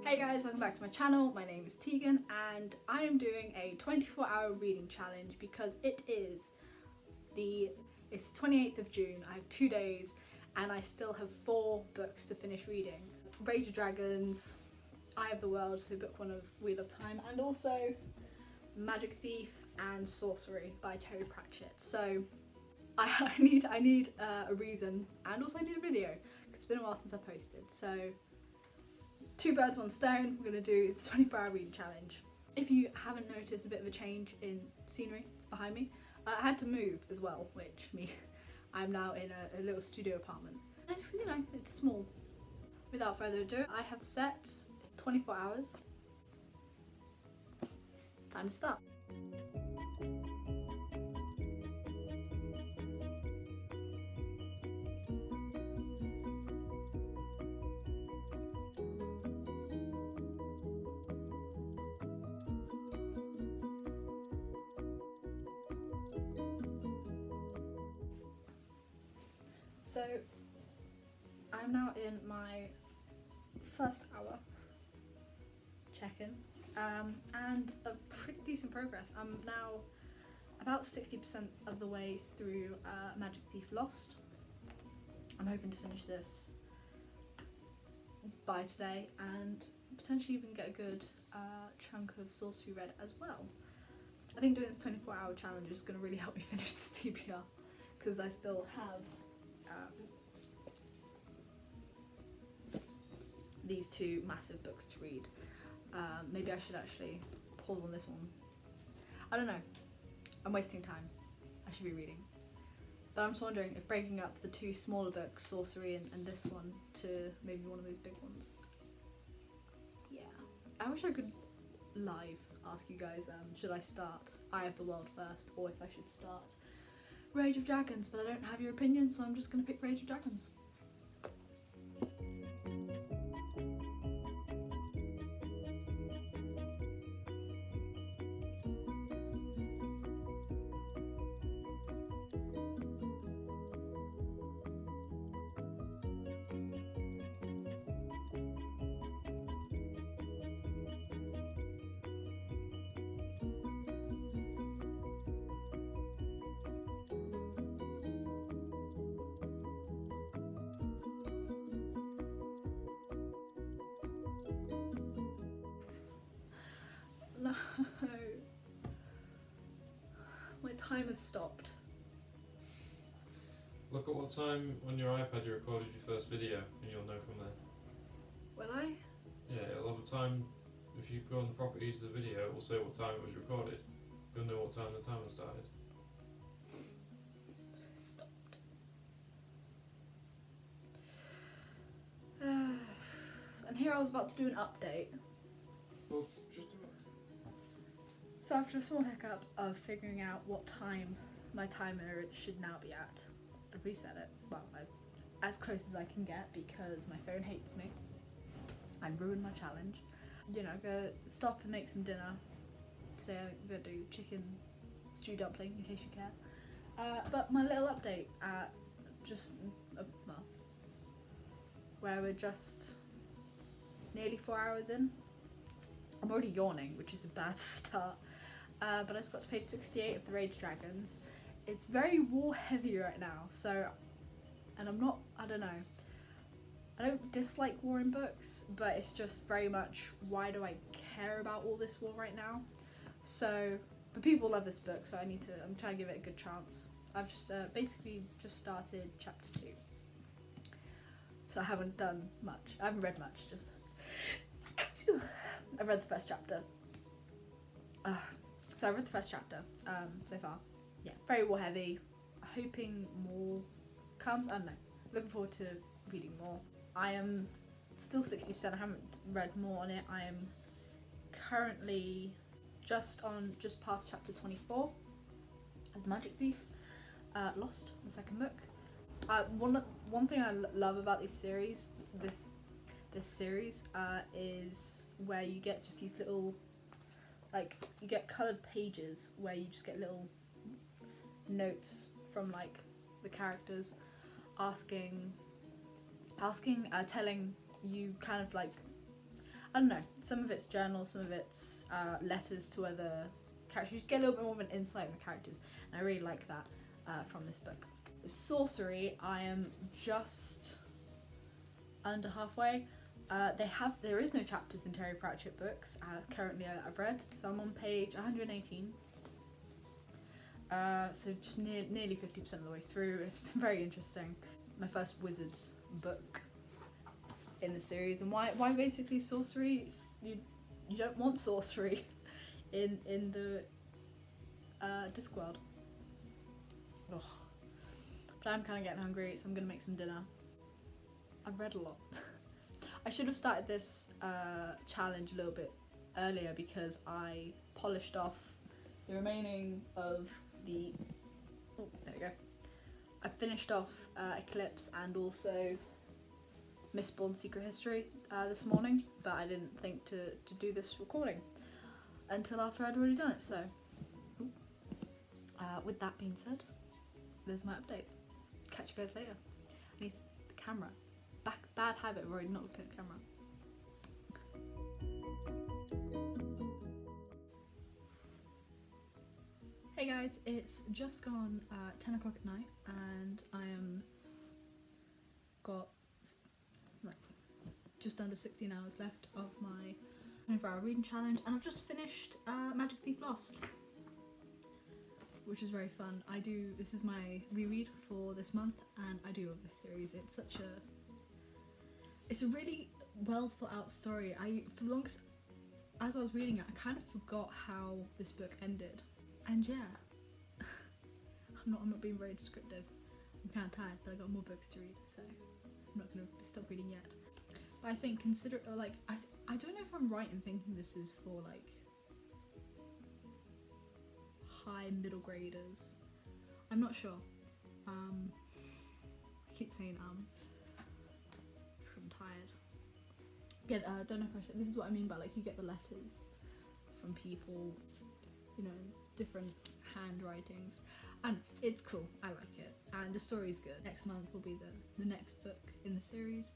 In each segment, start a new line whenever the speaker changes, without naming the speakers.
Hey guys, welcome back to my channel. My name is Teigan and I am doing a 24-hour reading challenge because it's the 28th of June. I have 2 days and I still have 4 books to finish reading. Rage of Dragons, Eye of the World, so book 1 of Wheel of Time, and also Magic Thief and Sorcery by Terry Pratchett. So I need a reason, and also I need a video because it's been a while since I posted. So 2 birds, 1 stone, we're going to do the 24-hour reading challenge. If you haven't noticed a bit of a change in scenery behind me, I had to move as well, I'm now in a little studio apartment. And it's, you know, it's small. Without further ado, I have set 24 hours. Time to start. So I'm now in my first hour check-in and a pretty decent progress. I'm now about 60% of the way through Magic Thief Lost. I'm hoping to finish this by today and potentially even get a good chunk of Sorcery read as well. I think doing this 24-hour challenge is going to really help me finish this TBR because I still have these 2 massive books to read. Maybe I should actually pause on this one. I don't know. I'm wasting time. I should be reading. But I'm just wondering if breaking up the 2 smaller books, Sorcery and this one, to maybe one of those big ones. Yeah. I wish I could live ask you guys, should I start Eye of the World first, or if I should start Rage of Dragons, but I don't have your opinion, so I'm just gonna pick Rage of Dragons. No, my timer's stopped.
Look at what time on your iPad you recorded your first video and you'll know from there.
Will I?
Yeah, it'll have a time. If you go on the properties of the video, it will say what time it was recorded. You'll know what time the timer started.
Stopped. And here I was about to do an update.
Well, just do it.
So after a small hiccup of figuring out what time my timer should now be at, I've reset it. Well, as close as I can get because my phone hates me. I ruined my challenge. You know, I'm gonna stop and make some dinner. Today I'm gonna do chicken stew dumpling, in case you care. But my little update, well, where we're just nearly 4 hours in. I'm already yawning, which is a bad start. But I just got to page 68 of the Rage of Dragons. It's very war heavy right now, so, and I don't know. I don't dislike war in books, but it's just very much, why do I care about all this war right now? So, but people love this book, so I'm trying to give it a good chance. I've just basically just started chapter 2. So I haven't done much. I haven't read much, just I've read the first chapter. So I've read the first chapter so far. Yeah, very war heavy. Hoping more comes. I don't know. Looking forward to reading more. I am still 60%. I haven't read more on it. I am currently just past chapter 24 of Magic Thief Lost, the second book. One thing I love about this series is where you get just these little, like, you get coloured pages where you just get little notes from like the characters telling you kind of like, I don't know, some of it's journal, some of it's letters to other characters. You just get a little bit more of an insight of the characters, and I really like that from this book. With sorcery, I am just under halfway. There is no chapters in Terry Pratchett books currently I've read, so I'm on page 118. So just nearly 50% of the way through. It's been very interesting. My first Wizards book in the series, and why basically sorcery? You don't want sorcery in the Discworld. Ugh. But I'm kind of getting hungry, so I'm gonna make some dinner. I've read a lot. I should have started this challenge a little bit earlier because I polished off the remaining of the. Oh, there we go. I finished off Eclipse and also Mistborn Secret History this morning, but I didn't think to do this recording until after I'd already done it. So, with that being said, there's my update. Catch you guys later. I need the camera. Bad habit of already not looking at the camera. Hey guys, it's just gone 10 o'clock at night, and I got like just under 16 hours left of my 24-hour reading challenge, and I've just finished Magic Thief Lost, which was very fun. This is my reread for this month, and I do love this series. It's a really well thought out story. For the longest, as I was reading it, I kind of forgot how this book ended. And yeah, I'm not being very descriptive. I'm kind of tired, but I got more books to read, so I'm not gonna stop reading yet. But I think I don't know if I'm right in thinking this is for like high middle graders. I'm not sure. I keep saying because I'm tired. Yeah, don't know if this is what I mean by like you get the letters from people, you know, different handwritings, and it's cool. I like it, and the story's good. Next month will be the next book in the series,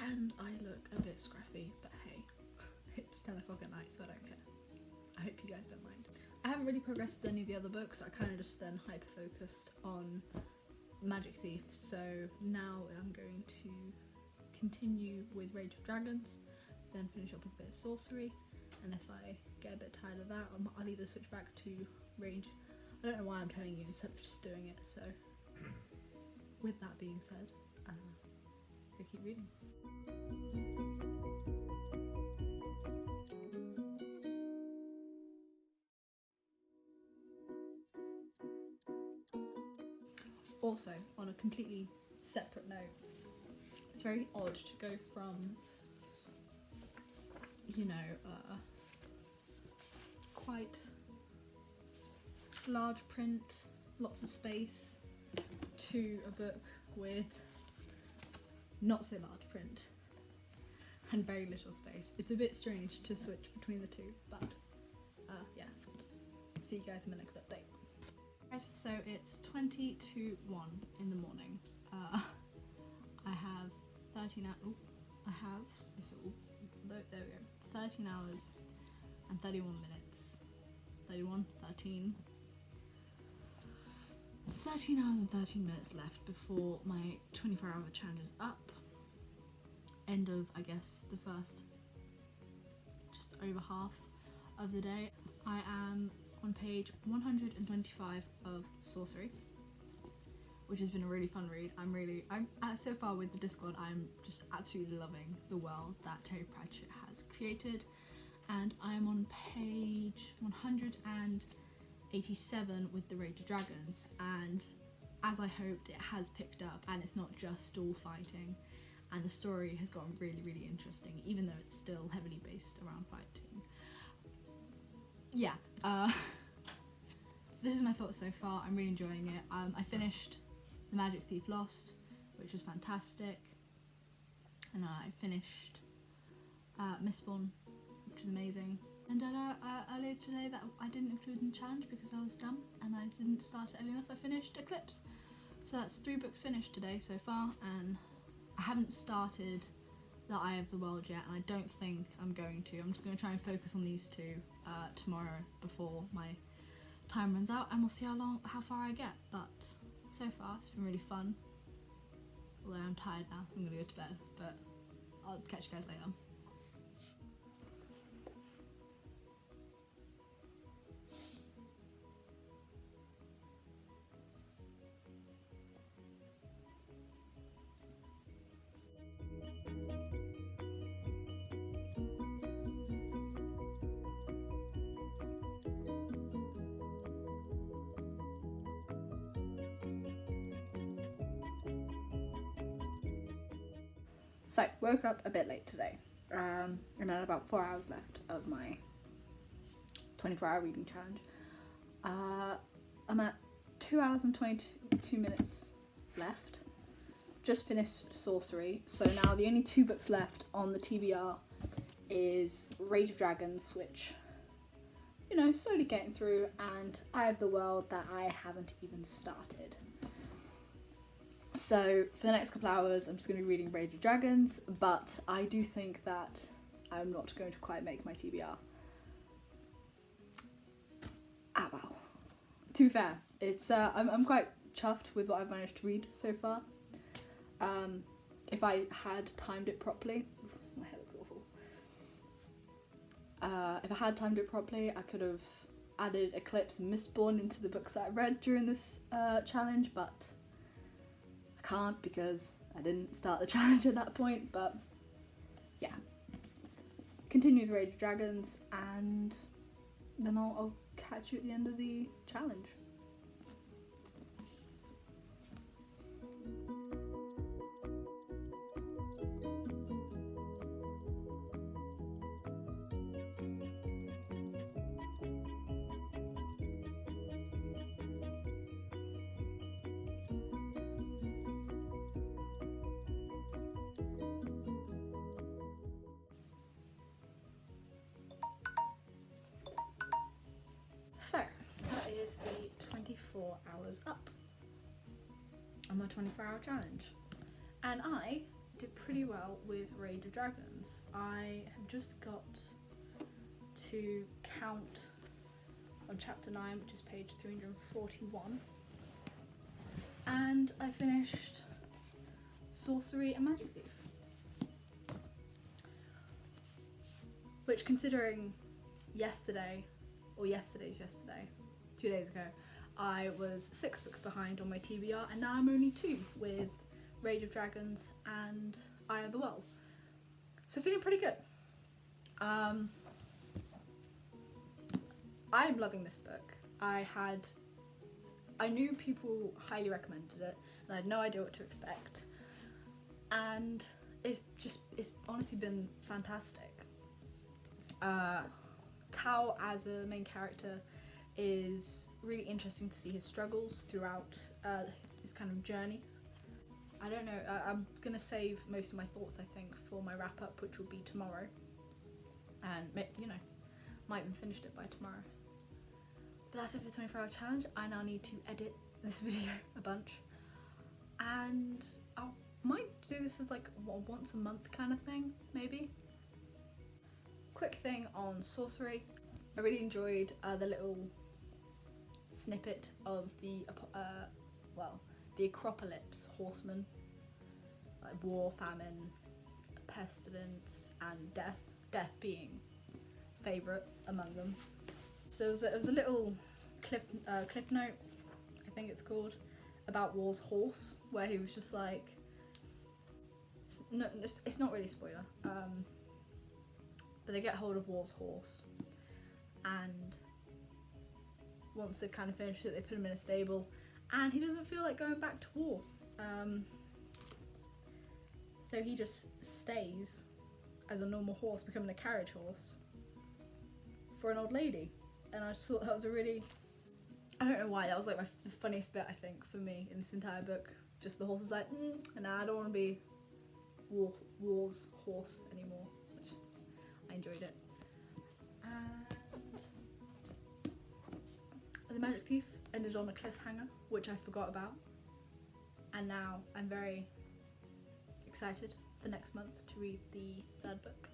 and I look a bit scruffy, but hey, it's 10 o'clock at night, so I don't care. I hope you guys don't mind. I haven't really progressed with any of the other books. I kind of just then hyper focused on Magic Thief, so now I'm going to continue with Rage of Dragons, then finish up with a bit of sorcery, and if I get a bit tired of that, I'll either switch back to Rage. I don't know why I'm telling you instead of just doing it, so with that being said, go keep reading. Also, on a completely separate note, it's very odd to go from, you know, quite large print, lots of space, to a book with not so large print and very little space. It's a bit strange to switch between the two, but yeah. See you guys in the next update. Guys, so it's 20 to 1 in the morning. I have 13 hours. Oh, I have, if it will, there we go. 13 hours and 31 minutes. 13 hours and 13 minutes left before my 24-hour challenge is up. End of, I guess, the first just over half of the day. I am on page 125 of Sorcery, which has been a really fun read. I'm so far with the Discworld, I'm just absolutely loving the world that Terry Pratchett has created, and I'm on page 187 with the Rage of Dragons, and as I hoped, it has picked up, and it's not just all fighting, and the story has gotten really, really interesting, even though it's still heavily based around fighting. Yeah, this is my thoughts so far. I'm really enjoying it. I finished The Magic Thief Lost, which was fantastic, and I finished Mistborn, which was amazing. And earlier today that I didn't include in the challenge because I was dumb and I didn't start it early enough, I finished Eclipse. So that's 3 books finished today so far, and I haven't started the Eye of the World yet, and I don't think I'm going to. I'm just going to try and focus on these two tomorrow before my time runs out, and we'll see how far I get. But so far it's been really fun, although I'm tired now, so I'm going to go to bed, but I'll catch you guys later. So, woke up a bit late today, and I had about 4 hours left of my 24-hour reading challenge. I'm at 2 hours and 22 minutes left. Just finished Sorcery, so now the only 2 books left on the TBR is Rage of Dragons, which, you know, slowly getting through, and Eye of the World that I haven't even started. So for the next couple hours I'm just going to be reading Rage of Dragons, but I do think that I'm not going to quite make my TBR. Ah well. To be fair, it's I'm quite chuffed with what I've managed to read so far. If I had timed it properly, my hair looks awful. If I had timed it properly, I could have added Eclipse and Mistborn into the books that I read during this challenge, but I can't because I didn't start the challenge at that point. But yeah, continue with Rage of Dragons, and then I'll catch you at the end of the challenge. So, that is the 24 hours up on my 24-hour challenge. And I did pretty well with Rage of Dragons. I have just got to count on chapter 9, which is page 341. And I finished Sorcery and Magic Thief. Which, considering yesterday, 2 days ago, I was 6 books behind on my TBR, and now I'm only 2 with Rage of Dragons and Eye of the World. So feeling pretty good. I'm loving this book. I knew people highly recommended it, and I had no idea what to expect. And it's honestly been fantastic. Tao as a main character is really interesting to see his struggles throughout his kind of journey. I don't know, I'm gonna save most of my thoughts, I think, for my wrap up, which will be tomorrow, and you know, might even finish it by tomorrow. But that's it for the 24-hour challenge. I now need to edit this video a bunch, and I might do this as like a once a month kind of thing, maybe. Quick thing on Sorcery, I really enjoyed the little snippet of the Acropolis horsemen, like war, famine, pestilence, and death being favourite among them. So it was a little clip note, I think it's called, about War's horse, where he was just like, no, it's not really a spoiler, but they get hold of War's horse, and once they've kind of finished it, they put him in a stable, and he doesn't feel like going back to war. So he just stays as a normal horse, becoming a carriage horse for an old lady. And I just thought that was a really, I don't know why, that was like the funniest bit, I think, for me in this entire book. Just the horse was like, and I don't want to be War's horse anymore. I enjoyed it. And the Magic Thief ended on a cliffhanger, which I forgot about, and now I'm very excited for next month to read the third book.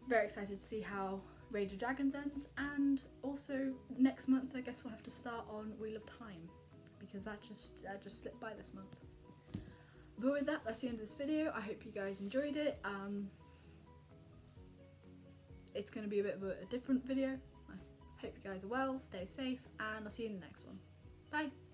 Very excited to see how Rage of Dragons ends, and also next month I guess we'll have to start on Wheel of Time, because that just slipped by this month. But with that, that's the end of this video. I hope you guys enjoyed it. It's going to be a bit of a different video. I hope you guys are well, stay safe, and I'll see you in the next one. Bye!